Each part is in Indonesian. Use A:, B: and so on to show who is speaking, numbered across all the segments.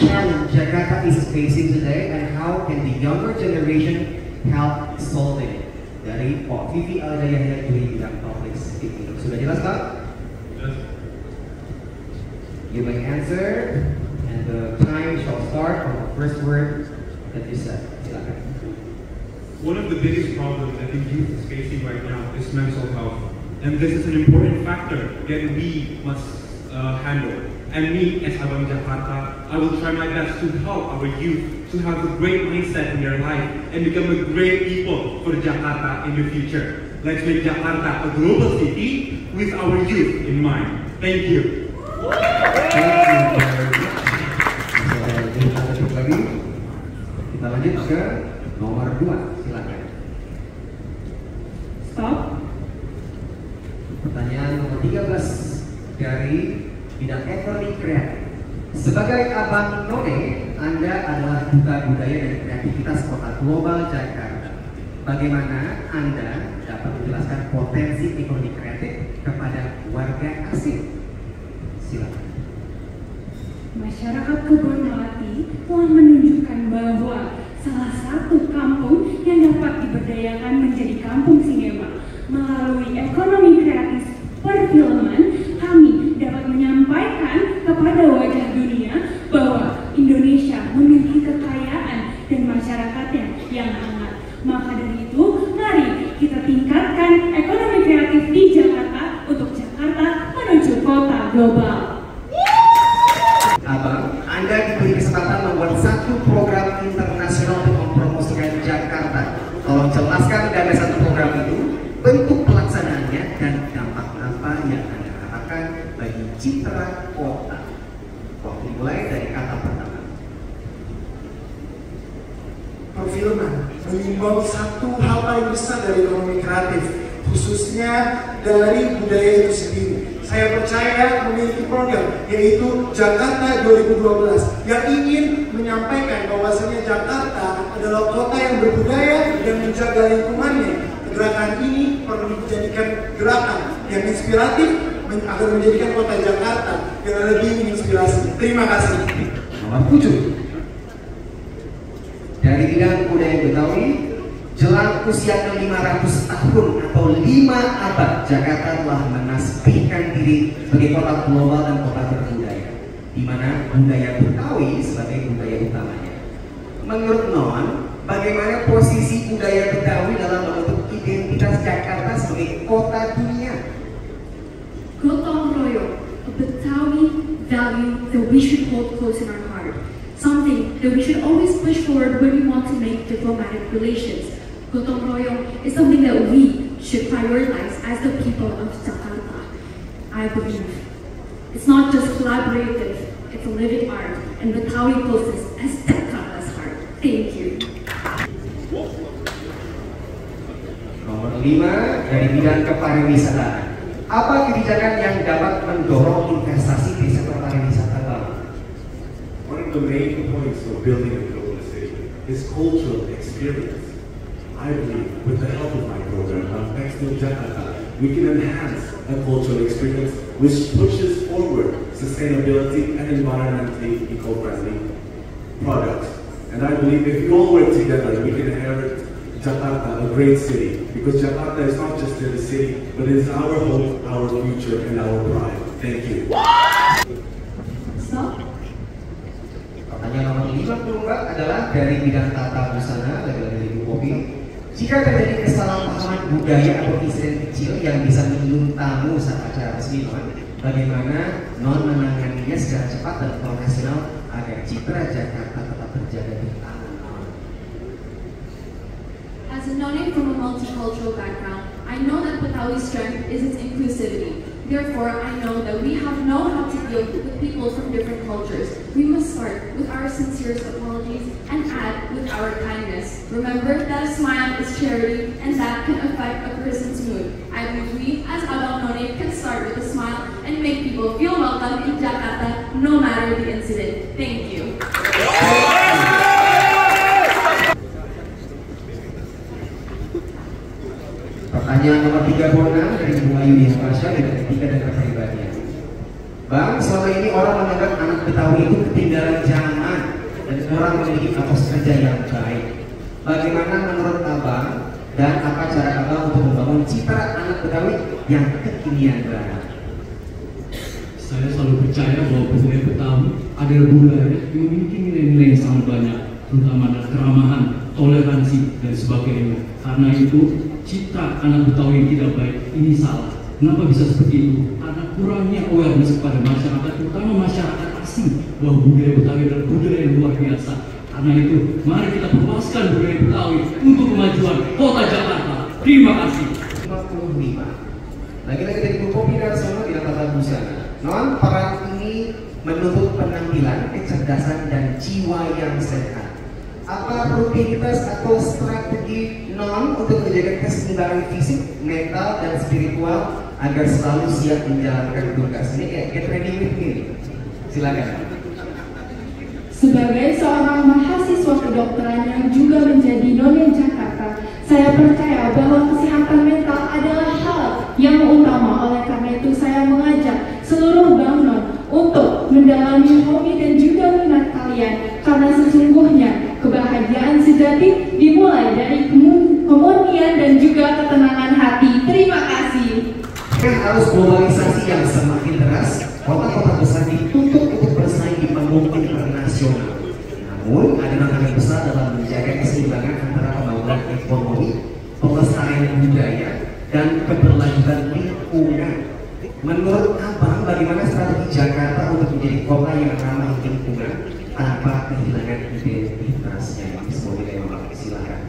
A: challenge Jakarta is facing today and how can the younger generation help solve it? Dari Pak Vivi Al-Jayahya dari bidang public speaking. Sudah jelas Pak?
B: Yes.
A: You may answer and the time shall start on the first word that you said. Silakan.
B: One of the biggest problems I think youth is facing right now is mental health. And this is an important factor that we must handle. And me, as Abang Jakarta, I will try my best to help our youth to have a great mindset in their life and become a great people for Jakarta in the future. Let's make Jakarta a global city with our youth in mind. Thank you.
A: Thank you. Lagi. Kita lanjut ke nomor 2. Silakan.
C: Stop.
A: Pertanyaan nomor 13 dari bidang ekonomi kreatif. Sebagai Abang None, Anda adalah duta budaya dan kreativitas kota global Jakarta. Bagaimana Anda dapat menjelaskan potensi ekonomi kreatif kepada warga asing? Silakan.
C: Masyarakat Kebon Melati telah menunjukkan bahwa salah satu kampung yang dapat diberdayakan menjadi kampung sinema. Melalui ekonomi kreatif perfilman, kami dapat menyampaikan kepada wajah dunia bahwa Indonesia memiliki kekayaan dan masyarakatnya yang hangat. Maka dari itu, mari kita tingkatkan ekonomi kreatif di Jakarta untuk Jakarta menuju kota global.
A: Abang, Anda diberi kesempatan membuat satu program internasional untuk mempromosikan Jakarta. Tolong jelaskan dari satu program itu, bentuk pelaksanaannya dan dampak apa yang Anda harapkan bagi citra kota. Waktu dimulai dari kata pertama.
D: Perfilman menyumbang satu hal paling besar dari ekonomi kreatif, khususnya dari budaya itu sendiri. Saya percaya memiliki program yaitu Jakarta 2012 yang ingin menyampaikan bahwasanya Jakarta adalah kota yang berbudaya dan menjaga lingkungannya. Gerakan ini perlu dijadikan gerakan yang inspiratif agar menjadikan kota Jakarta yang lebih menginspirasi. Terima kasih.
A: Nomor 7. Dari bidang budaya Betawi, jelang usia 500 tahun atau 5 abad, Jakarta telah menasbihkan diri sebagai kota global dan kota berbudaya, di mana budaya Betawi sebagai budaya utamanya. Menurut Non, bagaimana posisi budaya Betawi dalam membentuk identitas Jakarta sebagai kota dunia?
C: Gotong royong, a Betawi value that we should hold close in our heart. Something that we should always push forward when we want to make diplomatic relations. Gotong royong is something that we should prioritize as the people of Jakarta. I believe it's not just collaborative, it's a living art, and Betawi poses as Jakarta's heart. Thank you.
A: Nomor 5 dari bidang kepariwisataan. Apa kebijakan yang dapat mendorong investasi di sektor pariwisata Bang?
E: One of the main points of building a global city is cultural experience. I believe with the help of my program, Next to Jakarta, we can enhance a cultural experience which pushes forward sustainability and environmentally eco-friendly products. And I believe if we all work together, we can inherit Jakarta, a great city. Because Jakarta is not just in the city, but it is our home, our future, and our pride. Thank you.
C: Stop.
A: Pertanyaan nomor 54 adalah dari bidang tata busana dari Ibu Kopi. Jika terjadi kesalahpahaman budaya atau insiden kecil yang bisa menyinggung tamu saat acara resmi Non, bagaimana Non menanganinya secara cepat dan profesional agar citra Jakarta tetap terjaga di tanah?
F: As a non from a multicultural background, I know that Betawi's strength is its inclusivity. Therefore, I know that we know how to deal with people from different cultures. We must start with our sincerest apologies and add with our kindness. Remember that a smile is charity and that can affect a person's mood. I believe we, as Abang None, can start with a smile and make people feel welcome in Jakarta no matter the incident. Thank you.
A: Pertanyaan nomor 36 dari Bu Ayu Yahwasya dari Etika dan Kepribadian. Bang, selama ini orang menganggap anak Betawi itu ketinggalan zaman dan kurang memiliki etos kerja yang baik. Bagaimana menurut Abang dan apa cara Abang untuk membangun citra anak Betawi yang kekinian banget?
G: Saya selalu percaya bahwa budaya Betawi adalah budaya yang memiliki nilai-nilai yang sangat banyak, terutama dalam keramahan, toleransi, dan sebagainya. Karena itu, citra anak Betawi yang tidak baik ini salah. Kenapa bisa seperti itu? Karena kurangnya awareness kepada masyarakat, terutama masyarakat asing, bahwa budaya Betawi adalah budaya yang luar biasa. Karena itu, mari kita perluaskan budaya Betawi untuk kemajuan kota Jakarta. Terima kasih.
A: 55. Lagi-lagi dari Bu Popi Darsono tidak tata busana. Non peran ini menuntut penampilan, kecerdasan, dan jiwa yang sehat. Apa rutinitas atau strategi non untuk menjaga keseimbangan fisik, mental, dan spiritual agar selalu siap menjalankan tugas? Ini kayak get ready with me. Silakan.
C: Sebagai seorang mahasiswa kedokteran yang juga menjadi nona Jakarta, saya percaya bahwa kesehatan mental adalah hal yang utama. Oleh karena itu, saya mengajak seluruh Bang Non untuk mendalami hobi dan juga minat kalian, karena sesungguhnya kebahagiaan sejati dimulai dari kemurnian dan juga ketenangan hati. Terima kasih.
A: Arus globalisasi yang semakin deras, kota-kota besar dituntut untuk bersaing di panggung internasional. Namun, ada tantangan besar dalam menjaga keseimbangan antara pembangunan ekonomi, pelestarian budaya, dan keberlanjutan lingkungan. Menurut Abang, bagaimana strategi Jakarta untuk menjadi kota yang ramah lingkungan tanpa kehilangan identitasnya? Silakan.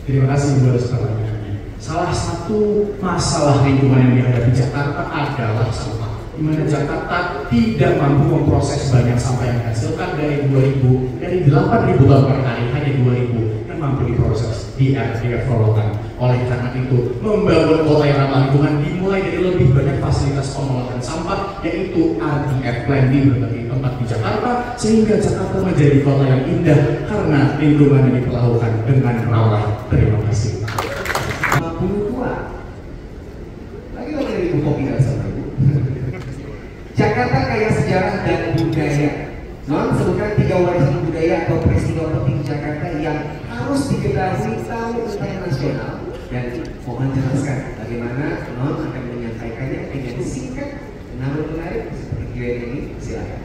H: Terima kasih buat pertanyaannya. Salah satu masalah lingkungan yang dihadapi Jakarta adalah sampah. Di mana Jakarta tidak mampu memproses banyak sampah yang dihasilkan dari 8.000 ton per hari, hanya 2.000 yang mampu diproses di RDF Rorotan. Oleh karena itu, membangun kota yang ramah lingkungan dimulai dari lebih banyak fasilitas pengolahan sampah, yaitu RDF Plan di berbagai tempat di Jakarta, sehingga Jakarta menjadi kota yang indah karena lingkungan yang diperlakukan dengan ramah. Terima kasih.
A: 52. Lagi-lagi dari Bu Popi Darsono. Jakarta kaya sejarah dan budaya. Non sebutkan 3 warisan budaya atau peristiwa penting Jakarta yang harus diketahui tamu internasional, dan mohon jelaskan bagaimana Non akan menyampaikannya dengan singkat namun menarik seperti Q&A ini. Silakan.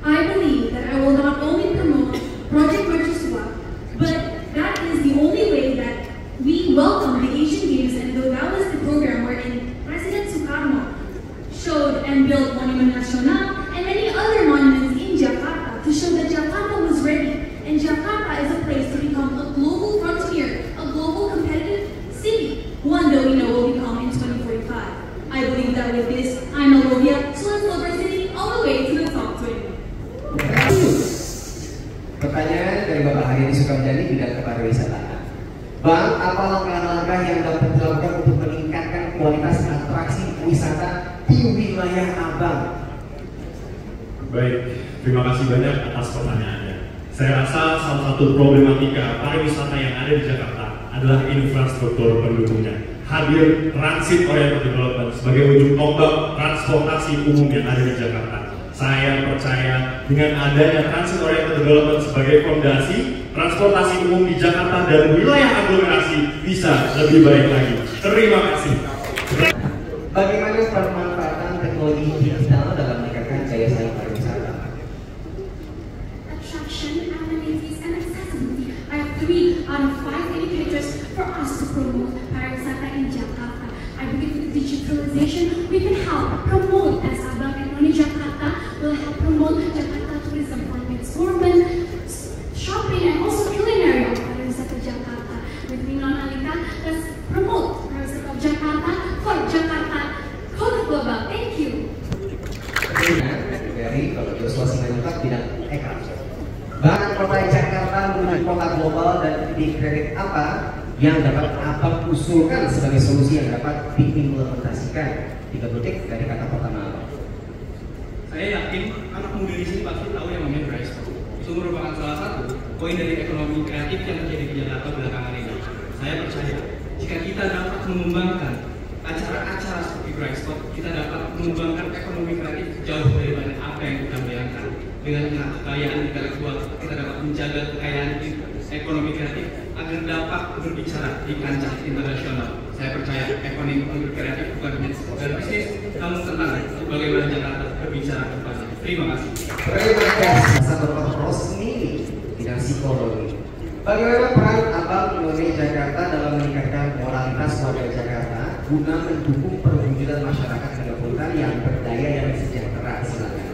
F: I believe that I will not only promote Project Mercusuar, but that is the only way that we welcome the Asian Games, and that was the program wherein President Sukarno showed and built Monument Nasional and many other monuments in Jakarta to show that Jakarta was ready, and Jakarta is a place to become a global frontier, a global competitive city, one that we know will become in 2045. I believe that with this, I'm Alovia, so let's love our city all the way to the top 20.
A: Pertanyaan dari Bapak Haryadi Sukamdhani bidang kepariwisataan. Bang, apa langkah-langkah yang dapat dilakukan untuk meningkatkan kualitas atraksi wisata di wilayah Abang?
B: Baik, terima kasih banyak atas pertanyaannya. Saya rasa salah satu problematika pariwisata yang ada di Jakarta adalah infrastruktur pendukungnya. Hadir transit oriented development sebagai ujung tombak transportasi umum yang ada di Jakarta. Saya percaya dengan adanya transit oriented development sebagai fondasi, transportasi umum di Jakarta dan wilayah aglomerasi bisa lebih baik lagi. Terima kasih.
A: Bagaimana pemanfaatan teknologi digital dalam meningkatkan daya saing pariwisata?
F: Attraction, amenities, and accessibility are 3 out of 5 indicators for us to promote pariwisata in Jakarta. I believe with digitalization, we can help promote as Abang and Noni Jakarta will help promote Jakarta tourism for exploration, shopping, and also culinary of pariwisata Jakarta. With me, Non Alita, let's promote pariwisata of Jakarta for Jakarta, kota global. Thank you.
A: Dari kalau Joshua Simanjuntak bidang Eka. Bang, kota Jakarta menuju kota global dan titik kredit apa yang dapat Abang usulkan sebagai solusi yang dapat diimplementasikan? 3 detik dari kata pertama Abang.
G: Saya yakin anak muda di sini pasti tahu yang namanya Dry Spot. Itu merupakan salah satu poin dari ekonomi kreatif yang terjadi di Jakarta belakangan ini. Saya percaya jika kita dapat mengembangkan acara-acara seperti Dry Spot, kita dapat mengembangkan ekonomi kreatif jauh daripada apa yang kita dengan kekayaan intelektual kita dapat menjaga kekayaan ekonomi kreatif agar dapat berbicara di kancah internasional. Saya percaya ekonomi kreatif bukan hanya sekedar bisnis, namun tentang bagaimana Jakarta berbicara kepada. Terima kasih.
A: Terima kasih Bapak Rosni, bidang psikologi. Bagaimana peran Abang mengenai Jakarta dalam meningkatkan moralitas warga Jakarta guna mendukung perwujudan masyarakat metropolitan yang berdaya dan sejahtera? Silakan.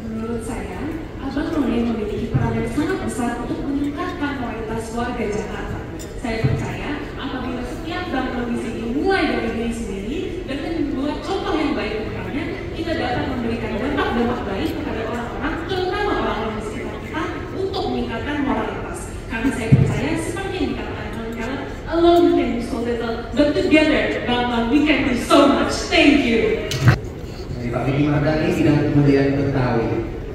C: Menurut saya, Abang None memiliki peran yang sangat besar untuk meningkatkan moralitas warga Jakarta. Saya percaya apabila setiap bank di sini mulai dari diri sendiri dan membuat contoh yang baik kepadanya, kita dapat memberikan dampak-dampak baik kepada orang-orang, terutama orang-orang di sekitar kita, untuk meningkatkan moralitas. Karena saya percaya seperti yang dikatakan Keller, alone we can do so little, but together, Bangla, we can do so much. Thank you.
A: Dari Pak Bidi Mardani, bidang kebudayaan Betawi.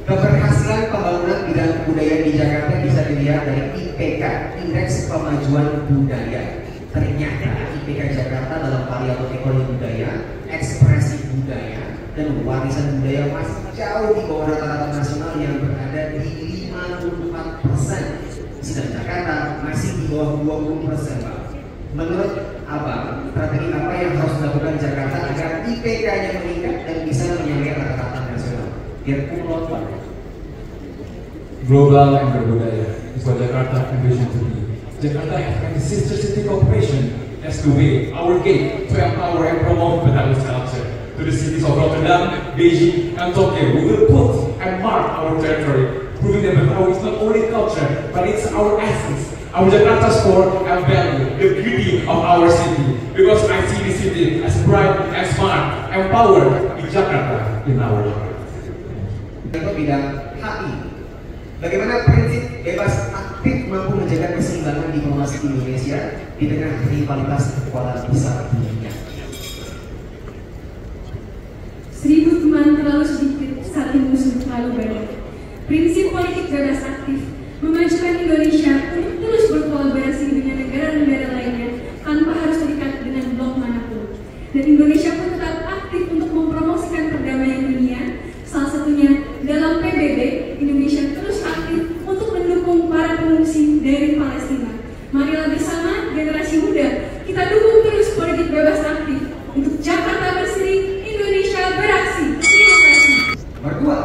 A: Keberhasilan pembangunan bidang kebudayaan di Jakarta bisa dilihat dari IPK, Indeks Pemajuan Budaya. Ternyata IPK Jakarta dalam variabel ekonomi budaya, ekspresi budaya, dan warisan budaya masih jauh di bawah rata-rata nasional yang berada di 54%. Sedang Jakarta masih di bawah 20%, Pak. Menurut Abang, strategi apa yang harus dilakukan Jakarta agar IPK-nya meningkat dan bisa menyamai rata-rata nasional? Biar kumlot, Pak.
I: Global and berbudaya is what Jakarta envisioned to be. Jakarta and the sister city cooperation as the way, our gate to empower and promote Betawi's culture. To the cities of Rotterdam, Beijing, and Tokyo, we will put and mark our territory, proving that Betawi is not only culture, but it's our essence, our Jakarta's core and value, the beauty of our city. Because I see the city as bright and smart, empowered in Jakarta in our heart.
A: Bidang HI. Bagaimana prinsip bebas aktif mampu menjaga keseimbangan diplomasi Indonesia di tengah rivalitas kekuatan besar dunia?
C: 1000 teman terlalu sedikit, satu musuh terlalu banyak. Prinsip politik bebas aktif memajukan Indonesia untuk terus berkolaborasi dengan negara-negara lainnya tanpa harus terikat dengan blok manapun. Dan Indonesia pun tetap aktif untuk mempromosikan perdamaian dunia. Salah satunya dalam PBB, Indonesia terus aktif untuk mendukung para pengungsi dari Palestina. Marilah bersama generasi muda kita dukung terus politik bebas aktif untuk Jakarta bersih, Indonesia beraksi. Terima kasih.
A: Berdua.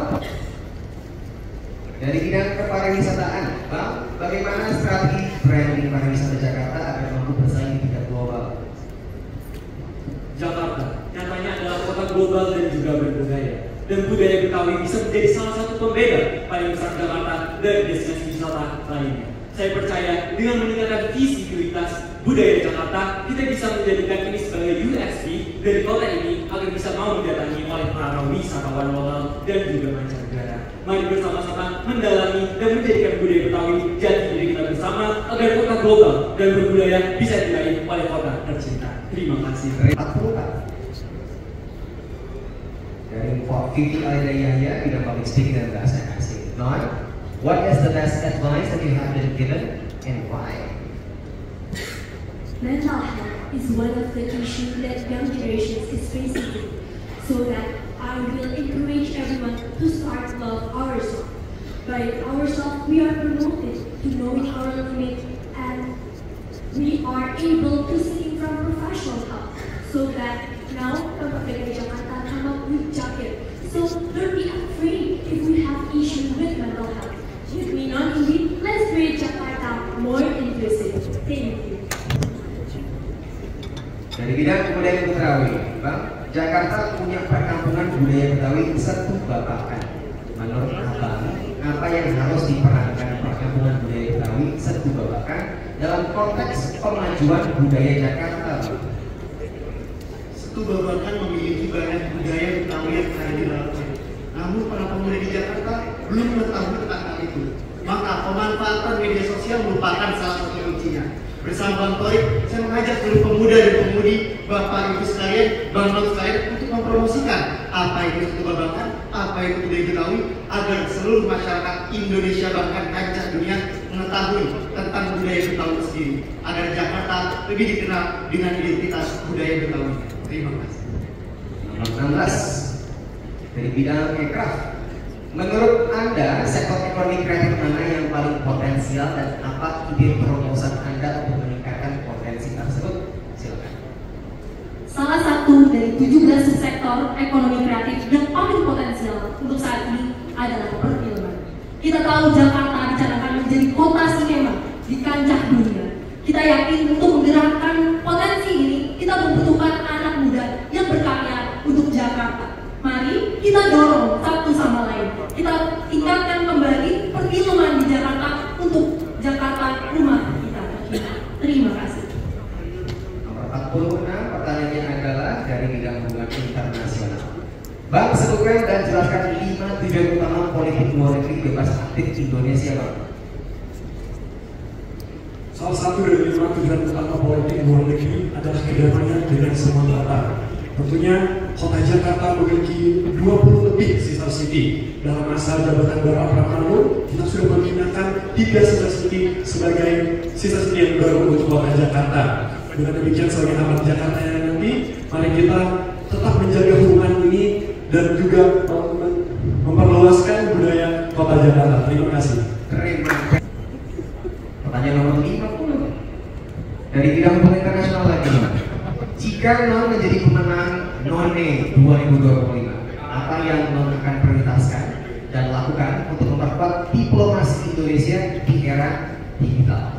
A: Dari bidang kepariwisataan, Bang, bagaimana strategi branding pariwisata Jakarta agar mampu bersaing di tingkat global?
J: Jakarta nyatanya adalah kota global dan juga berbudaya. Dan budaya Betawi bisa menjadi salah satu pembeda paling besar Jakarta dari destinasi wisata lainnya. Saya percaya dengan meningkatkan visibilitas budaya Jakarta, kita bisa menjadikan ini sebagai USP dari kota ini agar bisa mau didatangi oleh para wisatawan lokal dan juga mancanegara. Mari bersama-sama mendalami dan menjadikan budaya Betawi jati diri kita bersama agar kota global dan berbudaya bisa diraih oleh kota tercinta. Terima kasih.
A: 40 Pak. Dari Vivi Alida Yahya, bidang public speaking dan bahasa asing. Now, what is the best advice that you have been given and why?
K: Mental health is one of the issues that young generations is facing, so that I will encourage everyone to start love ourselves. By ourselves, we are promoted to knowing our limit, and we are able to seek from professional help, so that now Pemprov DKI Jakarta come up with jacket. So don't be afraid if we have issues with mental health. With me, not indeed, let's create Jakarta more inclusive. Thank you.
A: Dari bidang kebudayaan Betawi, Bang, Jakarta punya perkampungan budaya Betawi satu babakan. Menurut Abang, apa yang harus diperankan perkampungan budaya Betawi satu babakan dalam konteks pemajuan budaya Jakarta?
D: Satu babakan memiliki banyak budaya Betawi yang ada di dalamnya. Namun para pemuda di Jakarta belum mengetahui tentang hal itu. Maka pemanfaatan media sosial merupakan salah satu kuncinya. Bersama Bang Torik, saya mengajak seluruh pemuda dan pemudi, Bapak Ibu sekalian, Bang-bang sekalian untuk mempromosikan apa itu satu babakan, apa itu budaya Betawi, agar seluruh masyarakat Indonesia bahkan kancah dunia mengetahui tentang budaya Betawi sendiri, agar Jakarta lebih dikenal dengan identitas budaya Betawi. Terima kasih.
A: Nomor 16 dari bidang aircraft. Menurut Anda, sektor ekonomi kreatif mana yang paling potensial dan apa ide terobosan Anda untuk meningkatkan potensi tersebut? Silakan.
C: Salah satu dari 17 sektor ekonomi kreatif yang paling potensial untuk saat ini adalah perfilman. Kita tahu Jakarta dicanangkan menjadi kota sinema di kancah dunia. Kita yakin untuk menggerakkan potensi ini, kita membutuhkan anak muda yang berkarya untuk Jakarta. Mari kita dorong satu sama lain. Kita tingkatkan kembali perfilman di Jakarta untuk Jakarta rumah kita. Terima kasih.
A: Nomor 46 pertanyaannya adalah dari bidang hubungan internasional. Bang, sebutkan dan jelaskan 5 tujuan utama politik luar negeri bebas aktif Indonesia, Bang.
H: Salah satu dari 5 tujuan utama politik luar negeri adalah kedamaian dengan semua mata. Tentunya kota Jakarta memiliki 20 lebih sister city. Dalam masa jabatan Bapak Prabowo, kita sudah memindahkan 3 sister city sebagai sister city yang baru untuk kota Jakarta. Dengan demikian sebagai amat Jakarta yang nanti, mari kita tetap menjaga hubungan ini dan juga memperluaskan budaya kota Jakarta. Terima kasih.
A: Pertanyaan nomor 50 dari bidang hubungan internasional lagi. Jika Non menjadi pemenang None 2025, apa yang Non akan prioritaskan dan lakukan untuk memperkuat diplomasi Indonesia di era digital?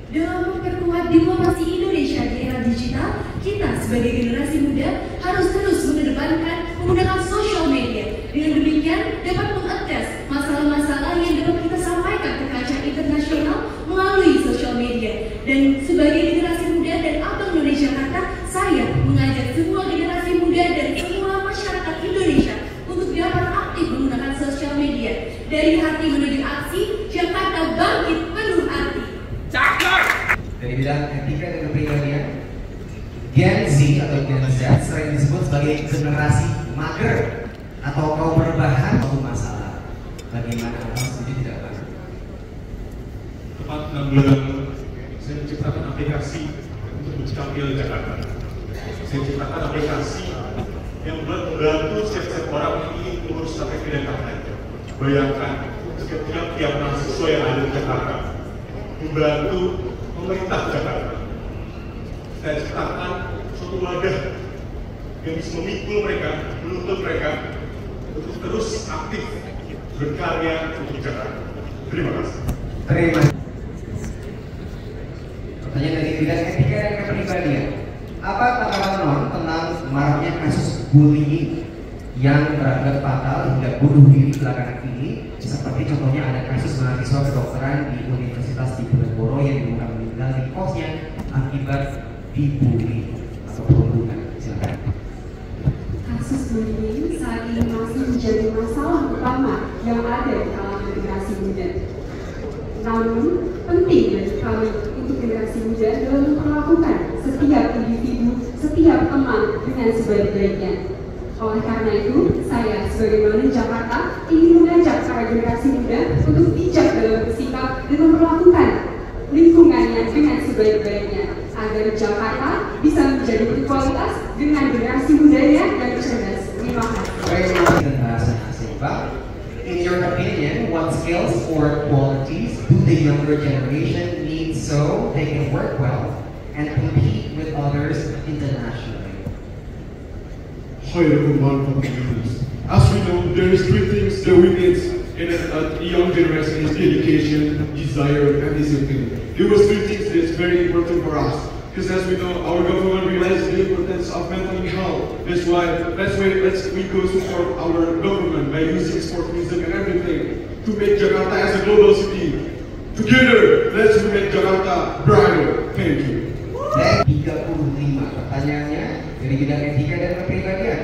K: Dalam memperkuat diplomasi Indonesia di era digital, kita sebagai generasi muda harus terus mengedepankan menggunakan social media. Dengan demikian dapat mengadres masalah-masalah yang dapat kita sampaikan ke kancah internasional melalui social media. Dan sebagai generasi muda dan Abang None Jakarta, saya mengajak semua generasi muda dan semua masyarakat Indonesia untuk dapat aktif menggunakan social media. Dari hati menuju aksi, Jakarta bangkit penuh arti.
A: Dari bidang etika dan kepribadian, Gen Z atau Gen Z sering disebut sebagai generasi mager atau kaum perubahan atau masalah. Bagaimana Anda setuju tidak, Pak?
B: Tepat 6 bulan lalu, saya menciptakan aplikasi untuk mencapil Jakarta. Saya menciptakan aplikasi yang membantu setiap orang yang ingin mengurus KTP dan KTP. Bayangkan, setiap mahasiswa yang ada di Jakarta membantu pemerintah Jakarta. Saya ciptakan suatu wadah yang bisa memikul mereka, menuntut mereka untuk terus aktif berkarya untuk Jakarta. Terima kasih.
A: Terima kasih. Pertanyaan dari bidang etika dan kepribadian. Apa tanggapan Non tentang maraknya kasus bullying yang berakibat fatal hingga bunuh diri belakangan ini? Seperti contohnya ada kasus mahasiswa kedokteran di Universitas Diponegoro yang ditemukan meninggal di kosnya akibat dibully atau perundungan. Silakan.
L: Kasus bullying saat ini masih menjadi masalah utama yang ada di kalangan generasi muda. Namun, penting bagi kami untuk generasi muda dalam memperlakukan setiap individu, setiap teman dengan sebaik-baiknya. Oleh karena itu, saya sebagai None Jakarta ingin mengajak para generasi muda untuk bijak dalam bersikap dan memperlakukan lingkungannya dengan sebaik-baiknya agar Jakarta bisa menjadi berkualitas dengan generasi mudanya yang cerdas. Terima kasih.
A: In your opinion, what skills or qualities do the younger generation need so they can work well and compete with others internationally?
M: As we know, there is 3 things that we need in a young generation: is dedication, desire, and discipline. There was 3 things that is very important for us. Because as we know, our government realizes the importance of mental health. That's why we go support our government by using sport, music, and everything to make Jakarta as a global city. Together, let's make Jakarta brighter. Thank you.
A: 35 pertanyaannya dari bidang etika dan kepribadian.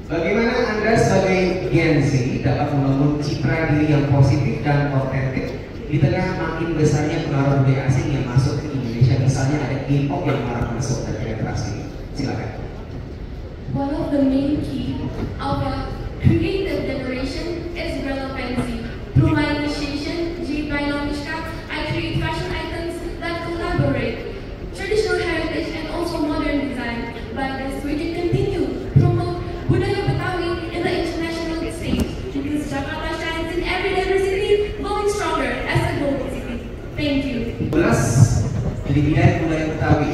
A: Bagaimana Anda sebagai Gen Z dapat membangun citra diri yang positif dan otentik di tengah makin besarnya pengaruh budaya asing yang masuk ke Indonesia? Misalnya ada K-pop yang marak masuk dan penetrasi. Silakan.
F: One of the main key of a creative generation is relevancy. Through my initiation, G by Nomishka, I create fashion items that collaborate traditional heritage and also modern design. By this, we can continue promote budaya Betawi in the international
A: dari bidang budaya Betawi.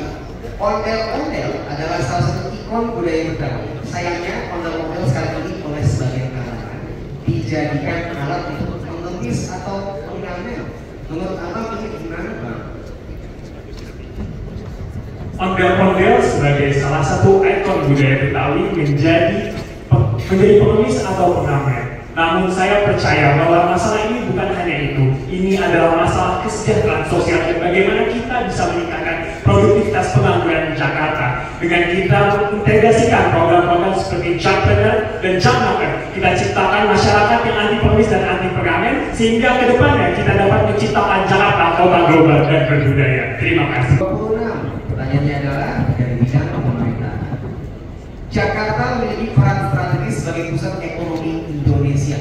A: Ondel-ondel adalah salah satu ikon budaya Betawi. Sayangnya ondel-ondel sekarang ini oleh sebagian kalangan dijadikan alat untuk mengemis atau mengambil. Menurut Abang ini gimana, Bang?
N: Ondel-ondel sebagai salah satu ikon budaya Betawi menjadi pengemis atau pengamen. Namun saya percaya bahwa masalah ini bukan hanya itu. Ini adalah masalah kesejahteraan sosial dan bagaimana kita bisa meningkatkan produktivitas pengangguran di Jakarta dengan kita mengintegrasikan program-program seperti Jackpreneur dan Jacknocker. Kita ciptakan masyarakat yang anti pengemis dan anti pengamen sehingga kedepannya kita dapat menciptakan Jakarta kota global dan berbudaya. Terima kasih.
A: Pertanyaannya adalah dari bidang pemerintahan. Jakarta memiliki peran strategis sebagai pusat ekonomi Indonesia.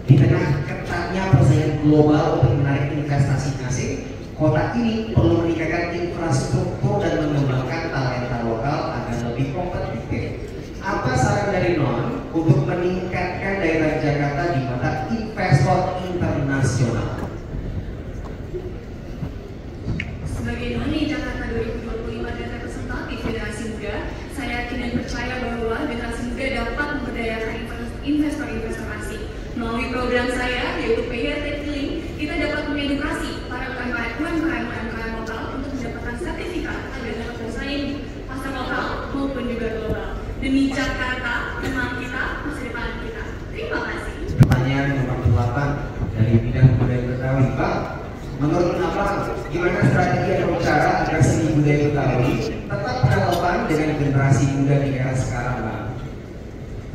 A: Di tengah ketatnya persaingan global untuk menarik investasi asing, kota ini perlu meningkatkan infrastruktur dan mengembangkan talenta lokal agar lebih kompetitif. Apa saran dari Non untuk meningkatkan daerah Jakarta di mata investor internasional?
O: Sebagai noni Jakarta 2025 dan representatif Generasi Muda, saya yakin dan percaya bahwa generasi muda dapat memberdayakan investor-investor asing. Melalui program saya, yaitu PYT Link, kita dapat mengedukasi para UMKM lokal untuk mendapatkan sertifikat agar dapat bersaing di pasar lokal maupun juga global. Demi Jakarta, teman kita, masa depan kita. Terima kasih.
A: Pertanyaan nomor 8 dari bidang budaya Betawi, Pak. Menurut Abang, gimana strategi atau cara agar seni budaya Betawi tetap relevan dengan generasi muda di era sekarang, Bang?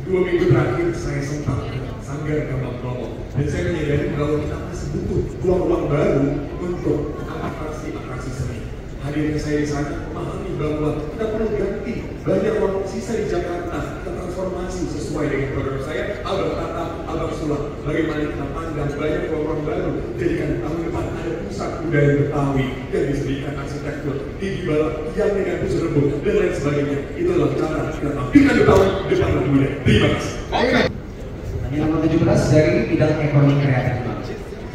E: 2 minggu terakhir saya sempat Sanggar Gambang Kromong dan saya menyadari bahwa kita masih butuh ruang-ruang baru untuk atraksi seni. Hadirnya saya di sana memahami bahwa kita perlu ganti banyak ruang sisa di Jakarta, kita transformasi sesuai dengan program saya, Abang Tata, Abang Sulap. Bagaimana kita pandang banyak ruang-ruang baru, jadikan tahun depan ada pusat budaya Betawi yang disediakan arsitektur, gigi balap, yang dengan busur rembuk dan lain sebagainya. Itulah cara kita tampilkan Betawi depan anak muda. Terima kasih.
A: Pertanyaan nomor 17 dari bidang ekonomi kreatif.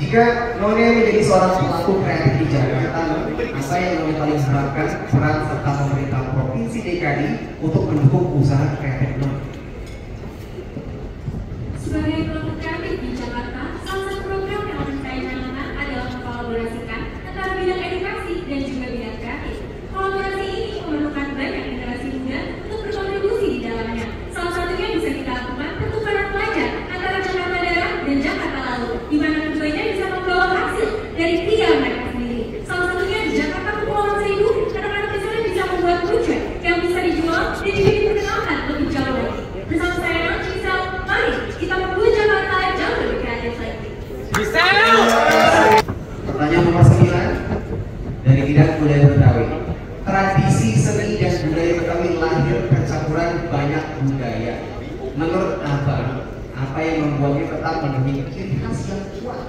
A: Jika None menjadi seorang pelaku kreatif di Jakarta, apa yang None paling harapkan peran serta pemerintah Provinsi DKI untuk mendukung usaha kreatif None?
K: Sebagai pelaku kreatif di Jakarta, salah satu program yang akan saya jalankan adalah mengkolaborasikan antara bidang edukasi dan juga bidang kreatif. Kolaborasi ini memerlukan banyak generasi muda untuk berkontribusi di dalamnya. Salah satunya bisa kita lakukan pertukaran pelajar antara Jakarta Darat dan Jakarta Laut, di mana keduanya bisa membawa hasil dari tinggal mereka sendiri. Salah satunya di Jakarta Kepulauan Seribu, anak-anak di sana bisa membuat project yang bisa dijual dan juga diperkenalkan lebih jauh lagi. Bersama saya Nong Cisel, mari kita membuat Jakarta jauh lebih kreatif lagi.
A: Bisa! Pertanyaan nomor 9 dari bidang budaya Betawi. Tradisi seni dan budaya Betawi lahir percampuran banyak budaya. Menurut Abang, apa yang membuatnya tetap memiliki ciri khas yang kuat?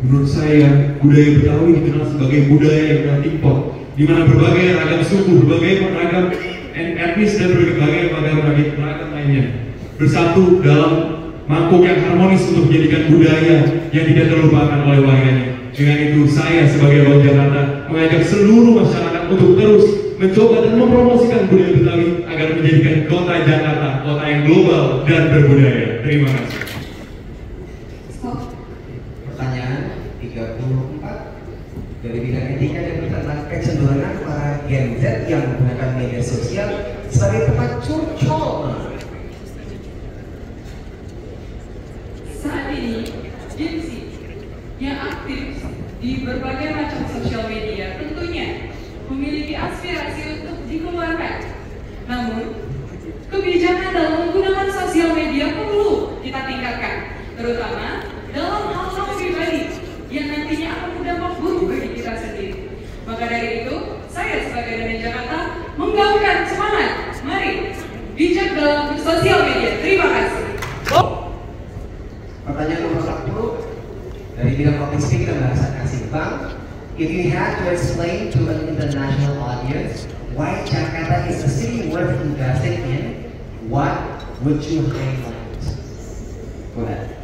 M: Menurut saya, budaya Betawi dikenal sebagai budaya yang multiple, di mana berbagai ragam suku, berbagai ragam etnis dan berbagai ragam lainnya bersatu dalam mangkuk yang harmonis untuk menjadikan budaya yang tidak terlupakan oleh warganya. Dengan itu, saya sebagai Abang Jakarta mengajak seluruh masyarakat untuk terus mencoba dan mempromosikan budaya Betawi agar menjadikan kota Jakarta kota yang global dan berbudaya. Terima kasih.
A: Pertanyaan 34 dari bidang etika dan tentang kecenderungan para Gen Z yang menggunakan media sosial sebagai tempat curcol.
P: Saat ini, Gen Z yang aktif di berbagai macam sosial media tentunya memiliki aspirasi untuk dikeluarkan. Namun, kebijakan dalam menggunakan sosial media perlu kita tingkatkan, terutama dalam hal-hal pribadi yang nantinya akan berdampak buruk bagi kita sendiri. Maka dari itu, saya sebagai None Jakarta menggaungkan semangat. Mari bijak dalam sosial media. Terima kasih.
A: Pertanyaan nomor 10 dari bidang public speaking dan bahasa asing, Bang. If you had to explain to an international audience why Jakarta is a city worth investing in, what would you highlight? Go ahead.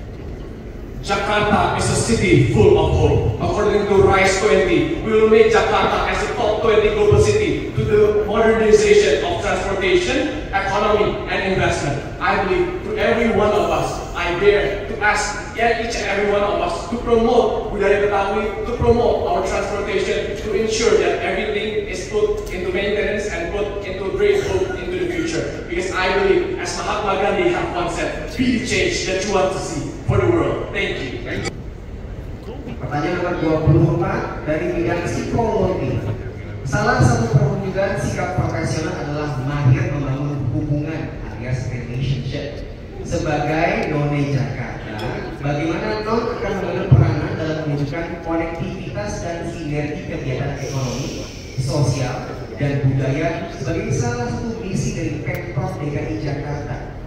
H: Jakarta is a city full of hope. According to RISE 20, we will make Jakarta as a top 20 global city to the modernization of transportation, economy, and investment. I believe to every one of us, I dare to ask each and every one of us to promote Budaya Betawi, to promote our transportation, to ensure that everything is put into maintenance and put into great hope into the future. Because I believe, as Mahatma Gandhi have once said, be the change that you want to see for the world. Thank you.
A: Pertanyaan nomor 24 dari bidang psikologi. Salah satu perwujudan sikap profesional adalah mahir membangun hubungan alias relationship. Sebagai none Jakarta, bagaimana non akan mengambil peranan dalam mewujudkan konektivitas dan sinergi kegiatan ekonomi, sosial, dan budaya sebagai salah satu misi dari Pemprov DKI Jakarta?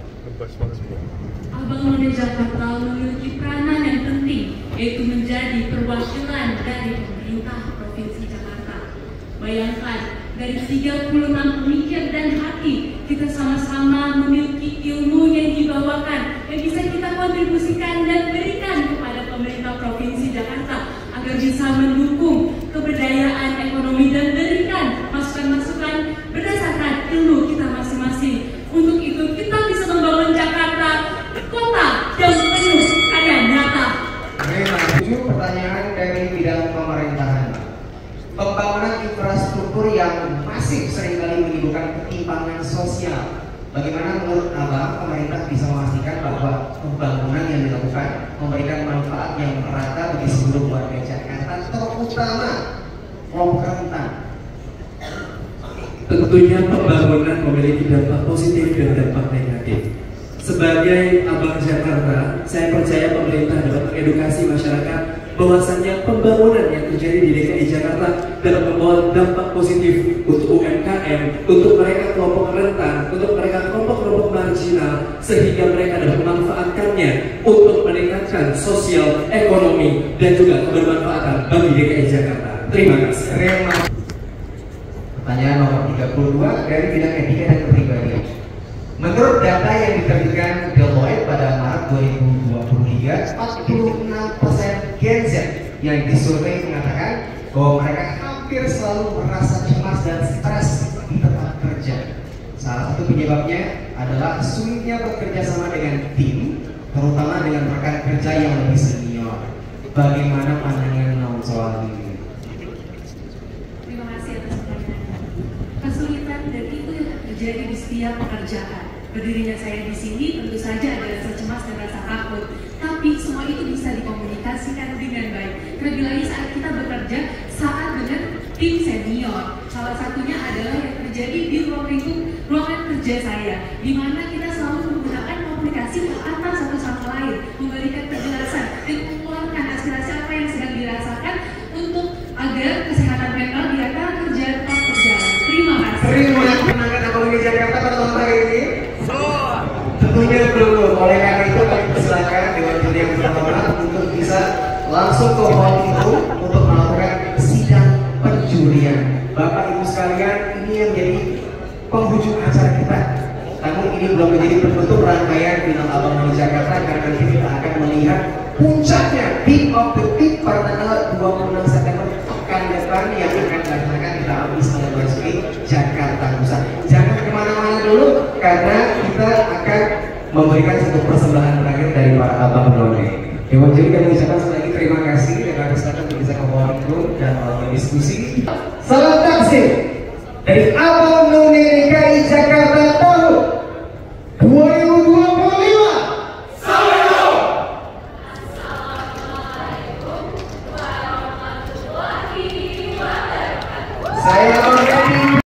C: Abang None Jakarta memiliki peranan yang penting, yaitu menjadi perwakilan dari pemerintah Provinsi Jakarta. Bayangkan, dari 36 pemikir dan hati, kita sama-sama memiliki ilmu yang dibawakan, yang bisa kita kontribusikan dan berikan kepada pemerintah Provinsi Jakarta, agar bisa mendukung keberdayaan ekonomi dan berikan masukan-masukan berdasarkan ilmu kita masing-masing. Untuk itu, kita bisa membangun Jakarta, kota yang penuh karya nyata.
A: Pertanyaan dari bidang pemerintahan. Pembangunan infrastruktur yang masif seringkali menimbulkan ketimpangan sosial. Bagaimana menurut Abang pemerintah bisa memastikan bahwa pembangunan yang dilakukan memberikan manfaat yang merata bagi seluruh warga Jakarta, terutama kelompok rentan?
Q: Tentunya pembangunan memiliki dampak positif dan dampak negatif. Sebagai Abang Jakarta, saya percaya pemerintah dapat mengedukasi masyarakat bahwasannya pembangunan yang terjadi di DKI Jakarta dapat membawa dampak positif untuk UMKM, untuk mereka kelompok rentan, untuk mereka kelompok-kelompok marginal, sehingga mereka dapat memanfaatkannya untuk meningkatkan sosial, ekonomi, dan juga kebermanfaatan bagi DKI Jakarta. Terima kasih.
A: Pertanyaan nomor 32 dari bidang etika dan kepribadian. Menurut data yang diterbitkan Deloitte pada Maret 2023, 46% Gen Z yang disurvei mengatakan bahwa mereka hampir selalu merasa cemas dan stres di tempat kerja. Salah satu penyebabnya adalah sulitnya bekerja sama dengan tim, terutama dengan rekan kerja yang lebih senior. Bagaimana pandangan Naum soal ini?
C: Terima kasih atas pertanyaannya. Kesulitan dan itu yang terjadi di setiap pekerjaan. Berdirinya saya di sini tentu saja ada rasa cemas dan rasa takut, tapi semua itu bisa dikomunikasikan dengan baik. Terlebih lagi saat kita bekerja dengan tim senior. Salah satunya adalah yang terjadi di ruangan kerja saya, di mana kita selalu menggunakan komunikasi ke atas satu sama lain, memberikan penjelasan dan mengeluarkan aspirasi apa yang sedang dirasakan untuk agar kesehatan mental di antara kerja tetap berjalan. Terima kasih.
A: Terima kasih menangkan Abang None Jakarta pada malam hari ini. Tentunya belum, oleh karena itu kami persilakan dengan juri yang berhormat untuk bisa langsung ke holding room untuk melakukan sidang penjurian. Bapak Ibu sekalian, ini yang menjadi penghujung acara kita. Namun ini belum menjadi penutup rangkaian final Abang None Jakarta, karena nanti kita akan melihat puncaknya peak of the peak pada tanggal 26 September pekan depan yang akan dilaksanakan di Taman Ismail Marzuki, Jakarta Pusat. Jangan kemana-mana dulu, karena kita akan memberikan satu persembahan terakhir dari para Abang None. Dewan juri kami ucapkan sekali lagi terima kasih dan kami silakan untuk bisa ke forum dan melakukan diskusi. Salam takzim dari Abang None.